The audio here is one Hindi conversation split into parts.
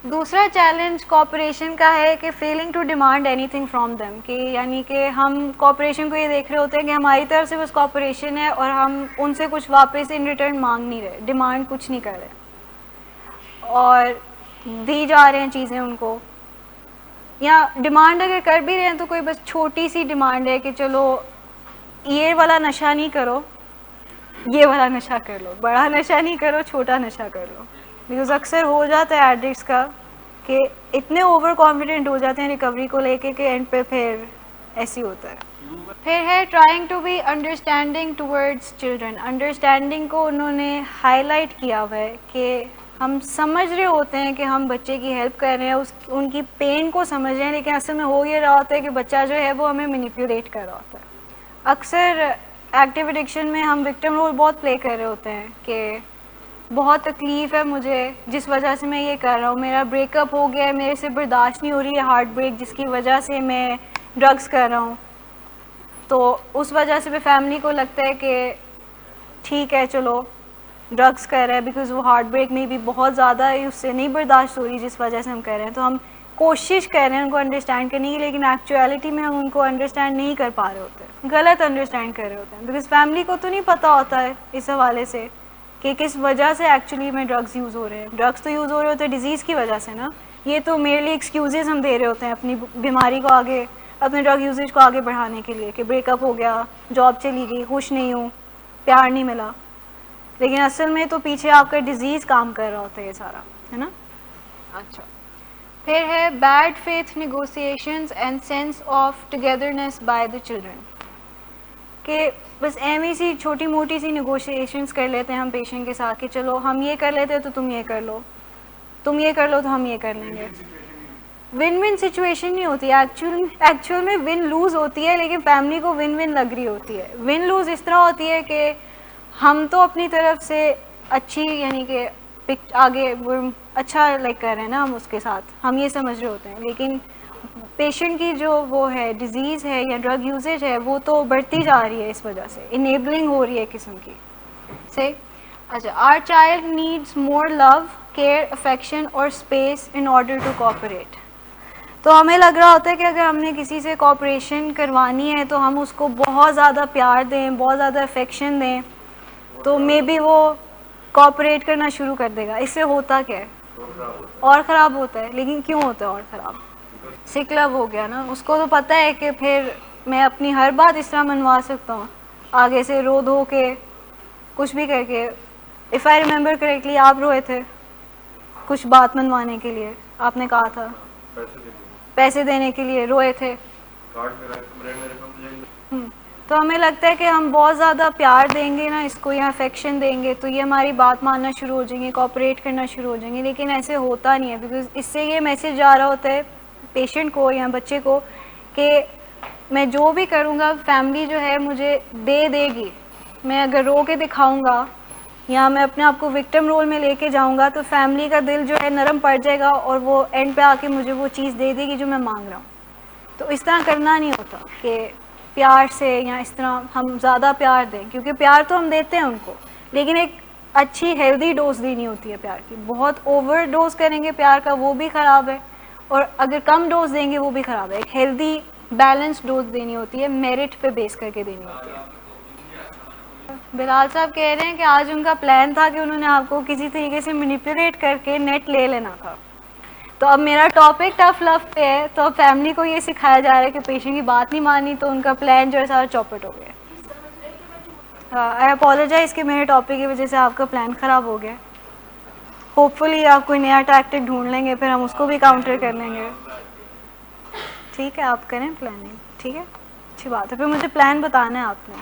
दूसरा चैलेंज कॉपरेशन का है कि failing to demand anything from them, कि यानी कि हम कॉपरेशन को ये देख रहे होते हैं कि हमारी तरफ से बस कॉपरेशन है और हम उनसे कुछ वापस इन रिटर्न मांग नहीं रहे, डिमांड कुछ नहीं कर रहे और दी जा रहे हैं चीज़ें उनको, या डिमांड अगर कर भी रहे हैं तो कोई बस छोटी सी डिमांड है कि चलो ये वाला नशा नहीं करो, ये वाला नशा कर लो, बड़ा नशा नहीं करो, छोटा नशा कर लो। बिकॉज अक्सर हो जाता है एडिक्ट्स का कि इतने ओवर कॉन्फिडेंट हो जाते हैं रिकवरी को लेके कि एंड पे फिर ऐसी होता है। फिर है trying to be understanding towards children. Understanding को उन्होंने हाईलाइट किया हुआ है कि हम समझ रहे होते हैं कि हम बच्चे की हेल्प कर रहे हैं, उनकी पेन को समझ रहे हैं, लेकिन असल में हो ये रहा होता है कि बच्चा जो है वो हमें मैनिपुलेट कर रहा होता है। अक्सर एक्टिव एडिक्शन में हम विक्टिम रोल बहुत प्ले कर रहे होते हैं कि बहुत तकलीफ़ है मुझे जिस वजह से मैं ये कर रहा हूँ, मेरा ब्रेकअप हो गया है, मेरे से बर्दाश्त नहीं हो रही है हार्ट ब्रेक जिसकी वजह से मैं ड्रग्स कर रहा हूँ, तो उस वजह से भी फैमिली को लगता है कि ठीक है चलो ड्रग्स कर रहा है बिकॉज़ वो हार्ट ब्रेक में भी बहुत ज़्यादा है, उससे नहीं बर्दाश्त हो रही जिस वजह से हम कर रहे हैं, तो हम कोशिश कर रहे हैं उनको अंडरस्टैंड करने की, लेकिन एक्चुअलिटी में हम उनको अंडरस्टैंड नहीं कर पा रहे होते, गलत अंडरस्टैंड कर रहे होते हैं, बिकॉज फैमिली को तो नहीं पता होता है इस हवाले से कि किस वजह से एक्चुअली में ड्रग्स यूज़ हो रहे हैं। ड्रग्स तो यूज़ हो रहे होते हैं डिजीज़ की वजह से ना, ये तो मेरे लिए एक्सक्यूज़ेस हम दे रहे होते हैं अपनी बीमारी को आगे, अपने ड्रग यूजेज को आगे बढ़ाने के लिए कि ब्रेकअप हो गया, जॉब चली गई, खुश नहीं हूँ, प्यार नहीं मिला, लेकिन असल में तो पीछे आपका डिजीज़ काम कर रहा होता है ये सारा, है ना। अच्छा, फिर है bad faith negotiations and sense of togetherness by the children, कि बस एम सी छोटी मोटी सी नेगोशिएशंस कर लेते हैं हम पेशेंट के साथ कि चलो हम ये कर लेते हैं तो तुम ये कर लो, तुम ये कर लो तो हम ये कर लेंगे। विन विन सिचुएशन नहीं होती एक्चुअल में विन लूज़ होती है, लेकिन फैमिली को विन विन लग रही होती है। विन लूज़ इस तरह होती है कि हम तो अपनी तरफ से अच्छी यानी कि आगे अच्छा लाइक कर रहे हैं ना, हम उसके साथ हम ये समझ रहे होते हैं, लेकिन पेशेंट की जो वो है डिजीज़ है या ड्रग यूजेज है वो तो बढ़ती जा रही है, इस वजह से इनेबलिंग हो रही है किस्म की से। अच्छा, our child needs more love, care, affection और space in order to cooperate. तो हमें लग रहा होता है कि अगर हमने किसी से कोऑपरेशन करवानी है तो हम उसको बहुत ज़्यादा प्यार दें, बहुत ज़्यादा अफेक्शन दें, तो मे बी वो कोऑपरेट करना शुरू कर देगा। इससे होता क्या है, और ख़राब होता है। लेकिन क्यों होता है और ख़राब? सिक लव हो गया ना, उसको तो पता है कि फिर मैं अपनी हर बात इस तरह मनवा सकता हूँ, आगे से रो धो के कुछ भी करके। इफ़ आई रिमेंबर करेक्टली आप रोए थे कुछ बात मनवाने के लिए, आपने कहा था पैसे देने के लिए रोए थे। तो हमें लगता है कि हम बहुत ज़्यादा प्यार देंगे ना इसको या अफेक्शन देंगे तो ये हमारी बात मानना शुरू हो जाएंगे, कोऑपरेट करना शुरू हो जाएंगे, लेकिन ऐसे होता नहीं है। बिकॉज इससे ये मैसेज जा रहा होता है पेशेंट को या बच्चे को कि मैं जो भी करूँगा फैमिली जो है मुझे दे देगी, मैं अगर रो के दिखाऊँगा या मैं अपने आप को विक्टिम रोल में लेके जाऊँगा तो फैमिली का दिल जो है नरम पड़ जाएगा और वो एंड पे आके मुझे वो चीज़ दे देगी जो मैं मांग रहा हूँ। तो इस तरह करना नहीं होता कि प्यार से या इस तरह हम ज़्यादा प्यार दें, क्योंकि प्यार तो हम देते हैं उनको, लेकिन एक अच्छी हेल्दी डोज देनी होती है प्यार की। बहुत ओवर डोज करेंगे प्यार का वो भी ख़राब है, और अगर कम डोज देंगे वो भी ख़राब है। एक हेल्दी बैलेंस डोज देनी होती है, मेरिट पे बेस करके देनी होती है। बिलाल साहब कह रहे हैं कि आज उनका प्लान था कि उन्होंने आपको किसी तरीके से मैनिपुलेट करके नेट ले लेना था। तो अब मेरा टॉपिक टफ लव पे है, तो अब फैमिली को ये सिखाया जा रहा है कि पेशेंट की बात नहीं मानी तो उनका प्लान जो है सारा चौपट हो गया। आई अपोलोजाइज़ कि मेरे टॉपिक की वजह से आपका प्लान ख़राब हो गया। होपफुली आप कोई नया टैक्टिक ढूंढ लेंगे, फिर हम उसको भी काउंटर कर लेंगे। ठीक है, आप करें प्लानिंग, ठीक है, अच्छी बात है। फिर मुझे प्लान बताना है आपने।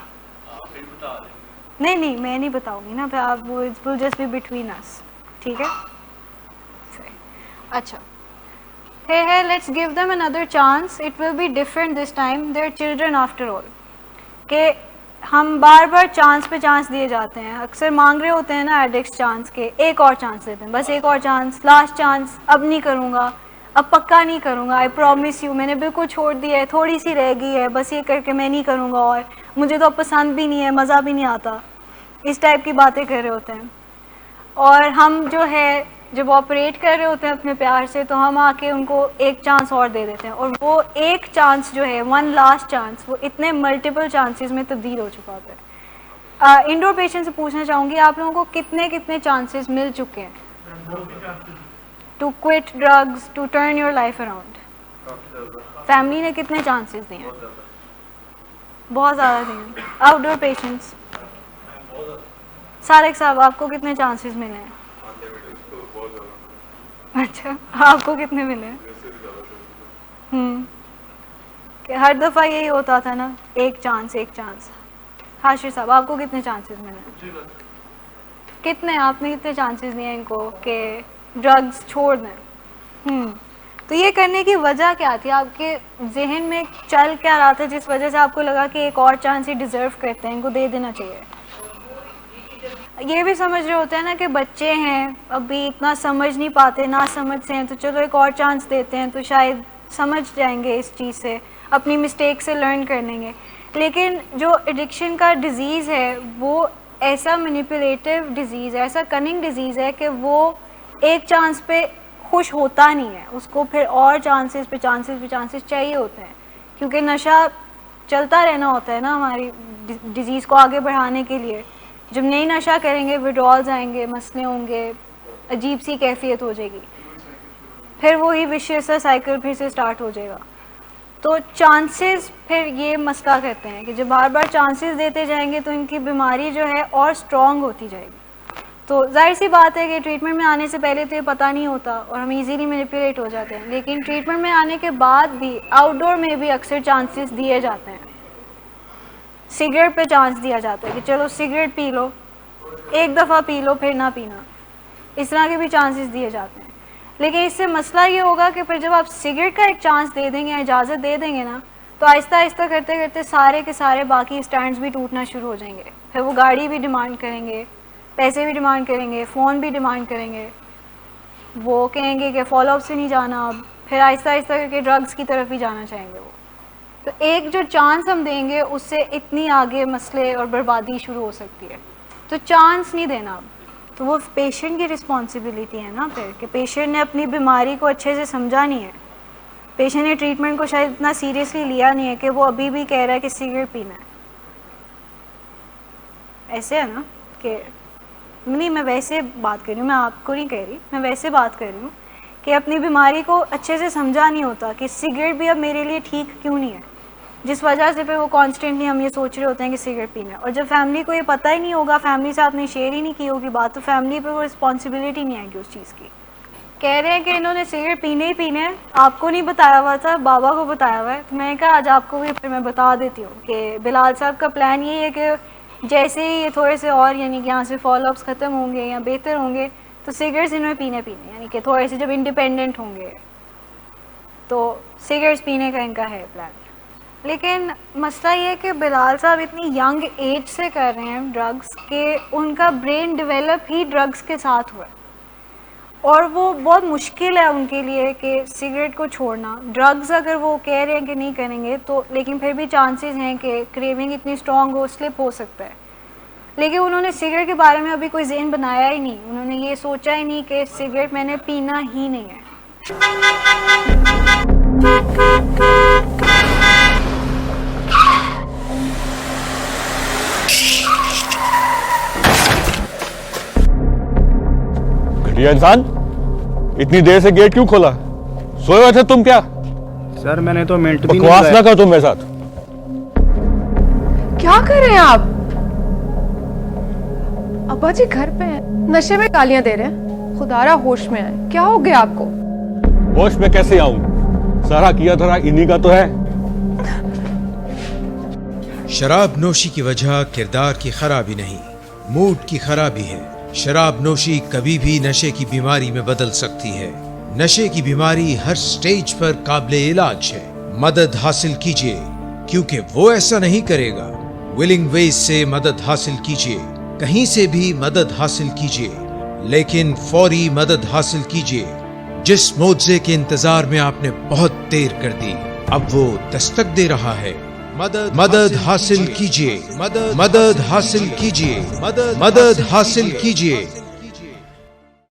नहीं नहीं, मैं नहीं बताऊंगी ना, फिर आप वो it will just be between us, ठीक है। अच्छा, है let's give them another chance, it will be different this time, their children after all. कि हम बार बार चांस पे चांस दिए जाते हैं, अक्सर मांग रहे होते हैं ना एडिक्ट्स चांस के, एक और चांस देते हैं, बस एक और चांस, लास्ट चांस, अब नहीं करूँगा, अब पक्का नहीं करूँगा, आई प्रॉमिस यू, मैंने बिल्कुल छोड़ दिया है, थोड़ी सी रह गई है, बस ये करके मैं नहीं करूँगा, और मुझे तो पसंद भी नहीं है, मज़ा भी नहीं आता, इस टाइप की बातें कर रहे होते हैं। और हम जो है जब ऑपरेट कर रहे होते हैं अपने प्यार से, तो हम आके उनको एक चांस और दे देते हैं, और वो एक चांस जो है, वन लास्ट चांस, वो इतने मल्टीपल चांसेस में तब्दील हो चुका होता है। इंडोर पेशेंट से पूछना चाहूँगी, आप लोगों को कितने कितने चांसेस मिल चुके हैं to quit drugs, to turn your life around? Family ने कितने चांसेस दिए हैं? बहुत ज़्यादा दिए। आउटडोर पेशेंट्स, सारिक साहब, आपको कितने चांसेस मिले हैं? अच्छा, आपको कितने मिले हैं? कि हर दफ़ा यही होता था ना, एक चांस एक चांस। हाशिर साहब, आपको कितने चांसेस मिले? कितने, आपने कितने चांसेस दिए इनको कि ड्रग्स छोड़ दें? तो ये करने की वजह क्या थी? आपके जहन में चल क्या रहा था जिस वजह से आपको लगा कि एक और चांस ही डिज़र्व करते हैं, इनको दे देना चाहिए? ये भी समझ रहे होते हैं ना कि बच्चे हैं, अभी इतना समझ नहीं पाते, ना समझ से हैं, तो चलो एक और चांस देते हैं तो शायद समझ जाएंगे इस चीज़ से, अपनी मिस्टेक से लर्न कर लेंगे। लेकिन जो एडिक्शन का डिज़ीज़ है वो ऐसा मैनिपुलेटिव डिज़ीज़ है, ऐसा कनिंग डिज़ीज़ है कि वो एक चांस पे खुश होता नहीं है, उसको फिर और चांसेस पे चांसेस चाहिए होते हैं, क्योंकि नशा चलता रहना होता है ना हमारी डिज़ीज़ को आगे बढ़ाने के लिए। जब नई नशा करेंगे, विड्रॉल्स आएंगे, मसले होंगे, अजीब सी कैफियत हो जाएगी, फिर वही विशियस साइकिल फिर से स्टार्ट हो जाएगा। तो चांसेस फिर ये मसला करते हैं कि जब बार बार चांसेस देते जाएंगे तो इनकी बीमारी जो है और स्ट्रॉन्ग होती जाएगी। तो जाहिर सी बात है कि ट्रीटमेंट में आने से पहले तो ये पता नहीं होता और हम इजीली मैनिपुलेट हो जाते हैं, लेकिन ट्रीटमेंट में आने के बाद भी आउटडोर में भी अक्सर चांसेस दिए जाते हैं। सिगरेट पे चांस दिया जाता है कि चलो सिगरेट पी लो, एक दफ़ा पी लो फिर ना पीना, इस तरह के भी चांसेस दिए जाते हैं। लेकिन इससे मसला ये होगा कि फिर जब आप सिगरेट का एक चांस दे देंगे या इजाज़त दे देंगे ना, तो आहिस्ता आहिस्ता करते करते सारे के सारे बाकी स्टैंड्स भी टूटना शुरू हो जाएंगे। फिर वो गाड़ी भी डिमांड करेंगे, पैसे भी डिमांड करेंगे, फ़ोन भी डिमांड करेंगे, वो कहेंगे कि फॉलोअप से नहीं जाना, अब फिर आहिस्ता आहिस्ता करके ड्रग्स की तरफ ही जाना चाहेंगे वो। तो एक जो चांस हम देंगे उससे इतनी आगे मसले और बर्बादी शुरू हो सकती है, तो चांस नहीं देना अब। तो वो पेशेंट की रिस्पॉन्सिबिलिटी है ना फिर, कि पेशेंट ने अपनी बीमारी को अच्छे से समझा नहीं है, पेशेंट ने ट्रीटमेंट को शायद इतना सीरियसली लिया नहीं है कि वो अभी भी कह रहा है कि सिगरेट पीना है। ऐसे है ना कि नहीं, मैं वैसे बात कर रही हूँ, मैं आपको नहीं कह रही, मैं वैसे बात कर रही हूँ कि अपनी बीमारी को अच्छे से समझा नहीं होता कि सिगरेट भी अब मेरे लिए ठीक क्यों नहीं है, जिस वजह से फिर वो कॉन्स्टेंटली हम ये सोच रहे होते हैं कि सिगरेट पीना है। और जब फैमिली को ये पता ही नहीं होगा, फैमिली से आपने शेयर ही नहीं की होगी बात, तो फैमिली पे वो रिस्पॉन्सिबिलिटी नहीं आएगी उस चीज़ की। कह रहे हैं कि इन्होंने सिगरेट पीने ही पीने हैं, आपको नहीं बताया हुआ था, बाबा को बताया हुआ है। तो मैंने कहा आज आपको भी फिर मैं बता देती हूँ कि बिलाल साहब का प्लान ये है कि जैसे ही ये थोड़े से और यानी कि यहाँ से फॉलोअप्स ख़त्म होंगे या बेहतर होंगे तो सिगरेट्स इन्होंने पीने यानी कि थोड़े से जब इंडिपेंडेंट होंगे तो सिगरेट्स पीने का इनका है प्लान। लेकिन मसला ये है कि बिलाल साहब इतनी यंग एज से कर रहे हैं ड्रग्स के, उनका ब्रेन डेवलप ही ड्रग्स के साथ हुआ है और वो बहुत मुश्किल है उनके लिए कि सिगरेट को छोड़ना। ड्रग्स अगर वो कह रहे हैं कि नहीं करेंगे तो, लेकिन फिर भी चांसेस हैं कि क्रेविंग इतनी स्ट्रॉन्ग हो, स्लिप हो सकता है। लेकिन उन्होंने सिगरेट के बारे में अभी कोई ज़हन बनाया ही नहीं, उन्होंने ये सोचा ही नहीं कि सिगरेट मैंने पीना ही नहीं है। घटिया इंसान, इतनी देर से गेट क्यों खोला? सोए हुए थे तुम क्या? सर मैंने तो मिनट भी नहीं बकवास ना कर तुम मेरे साथ। क्या कर रहे हैं आप? अब्बा जी घर पे हैं, नशे में गालियां दे रहे हैं। खुदारा होश में आए, क्या हो गया आपको? होश में कैसे आऊं? सारा किया धरा इन्हीं का तो है। शराब नोशी की वजह किरदार की खराबी नहीं, मूड की खराबी है। शराब नोशी कभी भी नशे की बीमारी में बदल सकती है। नशे की बीमारी हर स्टेज पर काबिले इलाज है। मदद हासिल कीजिए, क्योंकि वो ऐसा नहीं करेगा। विलिंग वेज से मदद हासिल कीजिए, कहीं से भी मदद हासिल कीजिए, लेकिन फौरी मदद हासिल कीजिए। जिस मुआवजे के इंतजार में आपने बहुत देर कर दी, अब वो दस्तक दे रहा है। मदद हासिल कीजिए, मदद हासिल कीजिए, मदद हासिल कीजिए।